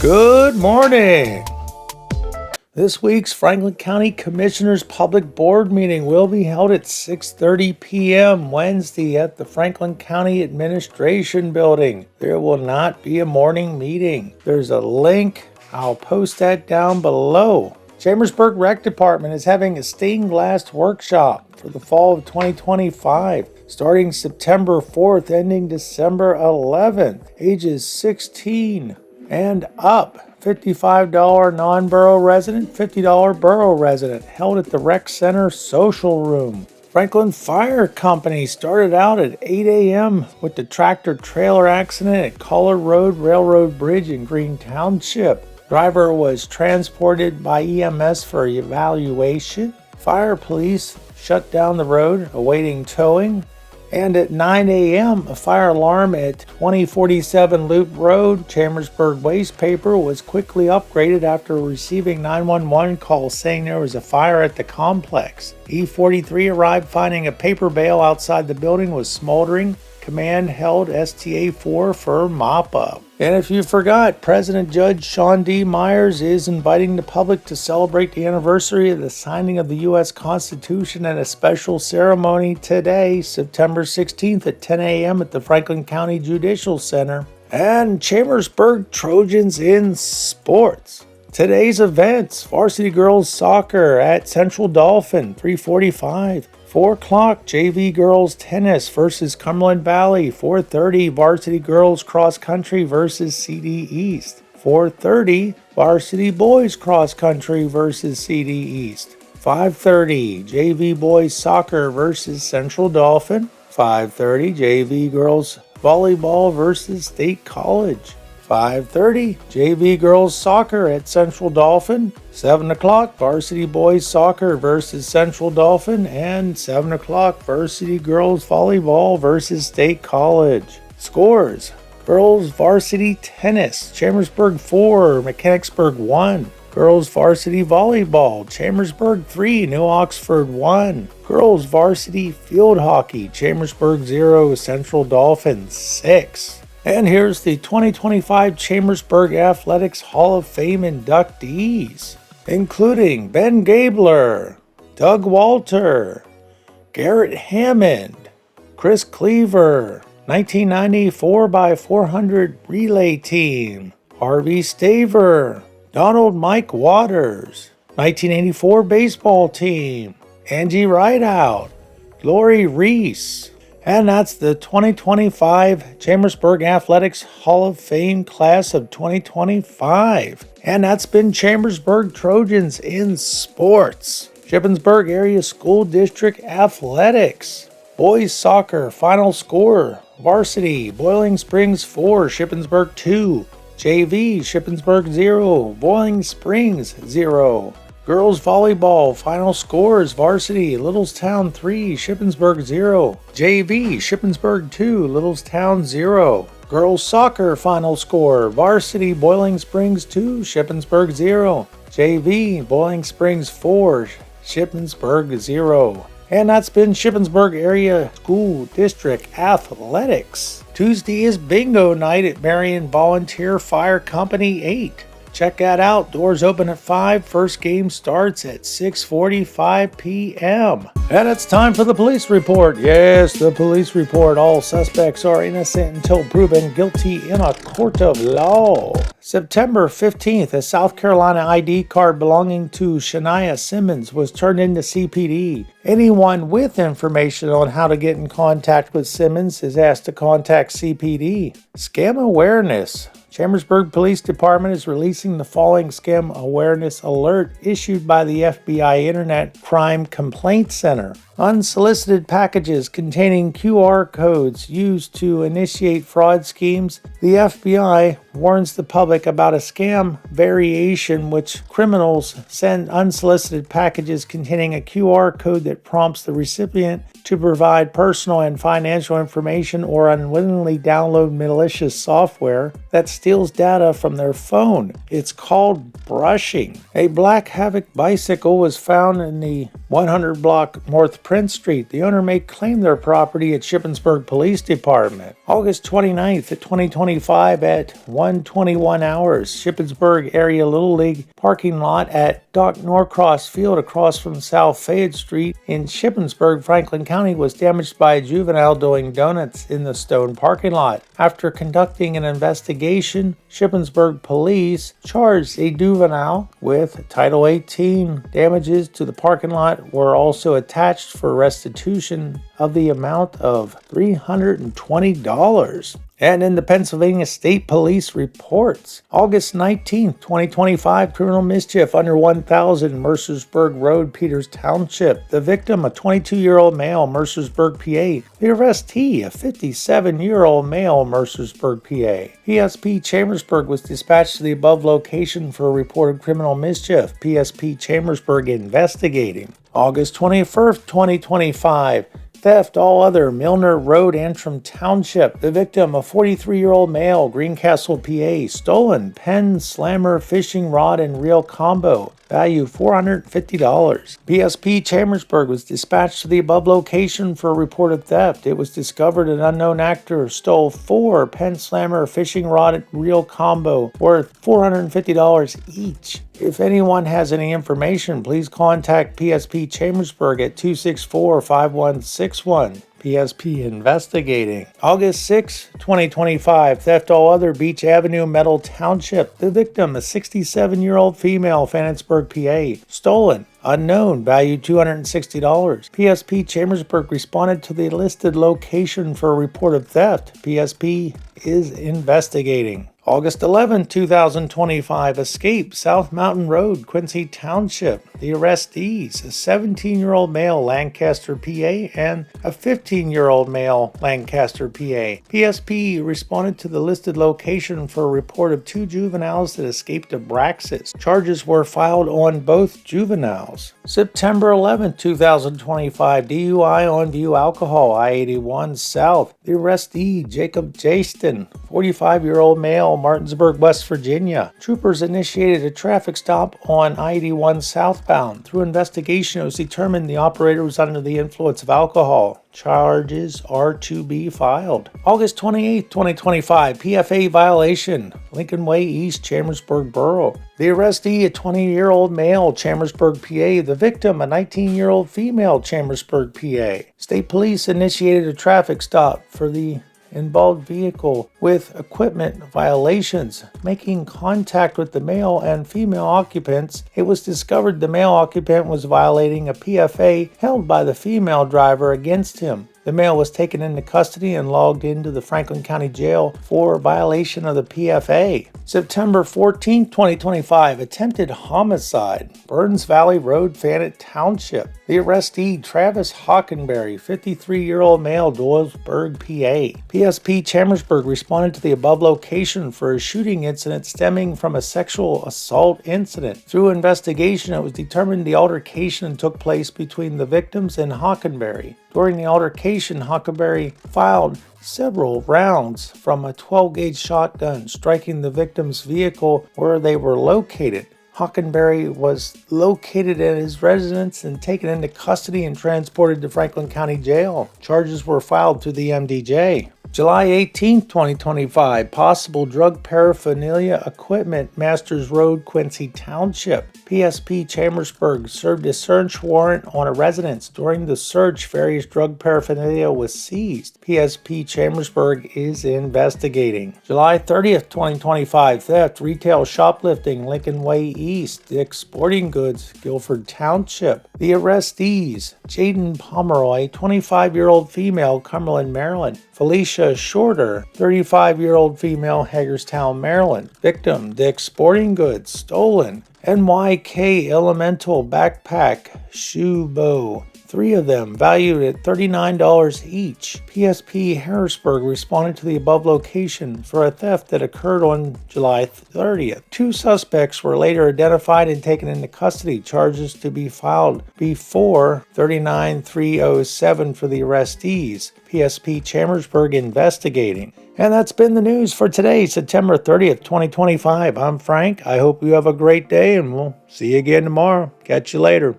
Good morning. This week's Franklin County Commissioners Public Board meeting will be held at 6:30 p.m. Wednesday at the Franklin County Administration Building. There will not be a morning meeting. There's a link. I'll post that down below. Chambersburg Rec Department is having a stained glass workshop for the fall of 2025, starting September 4th, ending December 11th. Ages 16 and up. $55 non-borough resident, $50 borough resident, held at the Rec Center Social Room. Franklin Fire Company started out at 8 a.m. with the tractor-trailer accident at Collar Road Railroad Bridge in Green Township. Driver was transported by EMS for evaluation. Fire police shut down the road, awaiting towing. And at 9 a.m., a fire alarm at 2047 Loop Road, Chambersburg waste paper, was quickly upgraded after receiving 911 call saying there was a fire at the complex. E43 arrived finding a paper bale outside the building was smoldering. Command held STA-4 for mop-up. And if you forgot, President Judge Sean D. Myers is inviting the public to celebrate the anniversary of the signing of the U.S. Constitution at a special ceremony today, September 16th at 10 a.m. at the Franklin County Judicial Center. And Chambersburg Trojans in sports. Today's events: varsity girls soccer at Central Dolphin, 3:45. 4 o'clock, JV girls tennis versus Cumberland Valley. 4:30, varsity girls cross country versus CD East. 4:30, varsity boys cross country versus CD East. 5:30, JV boys soccer versus Central Dolphin. 5:30, JV girls volleyball versus State College. 5:30, JV girls soccer at Central Dolphin. 7 o'clock, varsity boys soccer versus Central Dolphin. And 7 o'clock, varsity girls volleyball versus State College. Scores: girls varsity tennis, Chambersburg 4, Mechanicsburg 1. Girls varsity volleyball, Chambersburg 3, New Oxford 1. Girls varsity field hockey, Chambersburg 0, Central Dolphin 6. And here's the 2025 Chambersburg Athletics Hall of Fame inductees, including Ben Gabler, Doug Walter, Garrett Hammond, Chris Cleaver, 1990 4x400 relay team, Harvey Staver, Donald Mike Waters, 1984 baseball team, Angie Rideout, Lori Reese. And that's the 2025 Chambersburg Athletics Hall of Fame class of 2025. And that's been Chambersburg Trojans in sports. Shippensburg Area School District Athletics. Boys soccer final score: varsity Boiling Springs 4, Shippensburg 2. JV Shippensburg 0, Boiling Springs 0. Girls volleyball final scores: varsity Littlestown 3, Shippensburg 0. JV Shippensburg 2, Littlestown 0. Girls soccer final score: varsity Boiling Springs 2, Shippensburg 0. JV Boiling Springs 4, Shippensburg 0. And that's been Shippensburg Area School District Athletics. Tuesday is bingo night at Marion Volunteer Fire Company 8. Check that out. Doors open at 5. First game starts at 6:45 p.m. And it's time for the police report. Yes, the police report. All suspects are innocent until proven guilty in a court of law. September 15th, a South Carolina ID card belonging to Shania Simmons was turned into CPD. Anyone with information on how to get in contact with Simmons is asked to contact CPD. Scam awareness. Chambersburg Police Department is releasing the following scam awareness alert issued by the FBI Internet Crime Complaint Center. Unsolicited packages containing QR codes used to initiate fraud schemes. The FBI warns the public about a scam variation which criminals send unsolicited packages containing a QR code that prompts the recipient to provide personal and financial information or unwittingly download malicious software that steals data from their phone. It's called brushing. A black Havoc bicycle was found in the 100 block North Prince Street. The owner may claim their property at Shippensburg Police Department. August 29th, 2025 at 1:21 hours. Shippensburg Area Little League parking lot at Doc Norcross Field across from South Fayette Street in Shippensburg, Franklin County was damaged by a juvenile doing donuts in the stone parking lot. After conducting an investigation, Shippensburg Police charged a juvenile with Title 18. Damages to the parking lot were also attached for restitution of the amount of $320. And in the Pennsylvania State Police reports, August 19th, 2025, criminal mischief under 1000 Mercersburg Road, Peters Township. The victim, a 22-year-old male, Mercersburg, PA. The arrestee, a 57-year-old male, Mercersburg, PA. PSP Chambersburg was dispatched to the above location for a reported criminal mischief. PSP Chambersburg investigating. August 21st, 2025. Theft, all other, Milner Road, Antrim Township. The victim, a 43-year-old male, Greencastle, PA. Stolen pen slammer fishing rod and reel combo. Value $450. PSP Chambersburg was dispatched to the above location for a reported theft. It was discovered an unknown actor stole 4 pen slammer fishing rod and reel combo worth $450 each. If anyone has any information, please contact PSP Chambersburg at 264-5161. PSP investigating. August 6, 2025. Theft, all other, Beach Avenue, Meadow Township. The victim, a 67-year-old female, Fanningsburg, PA. Stolen. Unknown. Value $260. PSP Chambersburg responded to the listed location for a report of theft. PSP is investigating. August 11, 2025. Escape, South Mountain Road, Quincy Township. The arrestees, a 17-year-old male, Lancaster, PA, and a 15-year-old male, Lancaster, PA. PSP responded to the listed location for a report of 2 juveniles that escaped Abraxas. Charges were filed on both juveniles. September 11, 2025. DUI on view alcohol, I-81 South. The arrestee, Jacob Jaston, 45-year-old male, Martinsburg, West Virginia. Troopers initiated a traffic stop on I-81 southbound. Through investigation, it was determined the operator was under the influence of alcohol. Charges are to be filed. August 28, 2025. PFA violation, Lincoln Way East, Chambersburg Borough. The arrestee, a 20-year-old male, Chambersburg, PA. The victim, a 19-year-old female, Chambersburg, PA. State Police initiated a traffic stop for the involved vehicle with equipment violations. Making contact with the male and female occupants, it was discovered the male occupant was violating a PFA held by the female driver against him. The male was taken into custody and logged into the Franklin County Jail for violation of the PFA. September 14, 2025. Attempted homicide, Burns Valley Road, Fannett Township. The arrestee, Travis Hockenberry, 53-year-old male, Doylesburg, PA. PSP Chambersburg responded to the above location for a shooting incident stemming from a sexual assault incident. Through investigation, it was determined the altercation took place between the victims and Hockenberry. During the altercation, Hockenberry fired several rounds from a 12-gauge shotgun, striking the victim's vehicle where they were located. Hockenberry was located at his residence and taken into custody and transported to Franklin County Jail. Charges were filed through the MDJ. July 18, 2025. Possible drug paraphernalia equipment, Masters Road, Quincy Township. PSP Chambersburg served a search warrant on a residence. During the search, various drug paraphernalia was seized. PSP Chambersburg is investigating. July 30th, 2025. Theft, retail shoplifting, Lincoln Way East, Dick's Sporting Goods, Guilford Township. The arrestees, Jaden Pomeroy, 25-year-old female, Cumberland, Maryland. Felicia Shorter, 35-year-old female, Hagerstown, Maryland. Victim, Dick's Sporting Goods, stolen. NYK Elemental backpack, shoe bow. 3 of them, valued at $39 each. PSP Harrisburg responded to the above location for a theft that occurred on July 30th. 2 suspects were later identified and taken into custody. Charges to be filed before 39-307 for the arrestees. PSP Chambersburg investigating. And that's been the news for today, September 30th, 2025. I'm Frank. I hope you have a great day, and we'll see you again tomorrow. Catch you later.